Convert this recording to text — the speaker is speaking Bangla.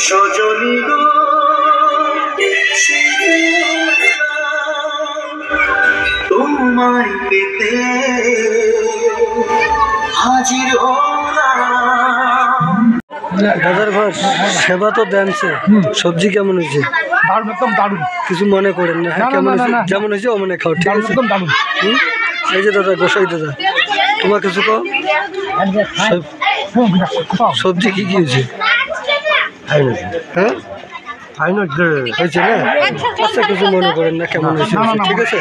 সজনী গো তোমায় পেতে হাজির হলাম। দাদার ঘর সেবা তো দেনছে, সবজি কেমন হয়েছে? দারুণ, একদম দারুণ। কিছু মনে করেন না? হ্যাঁ, কেমন হয়েছে? যেমন হয়েছে অমনে খাও, ঠিক আছে? একদম দারুণ। এই যে দাদা, গোসাই দাদা, তোমার কিছু কও। সবজি কি কি হয়েছে? হ্যাঁ, হয়েছে না? আচ্ছা, কিছু মনে করেন না, কেমন হয়েছে? ঠিক আছে।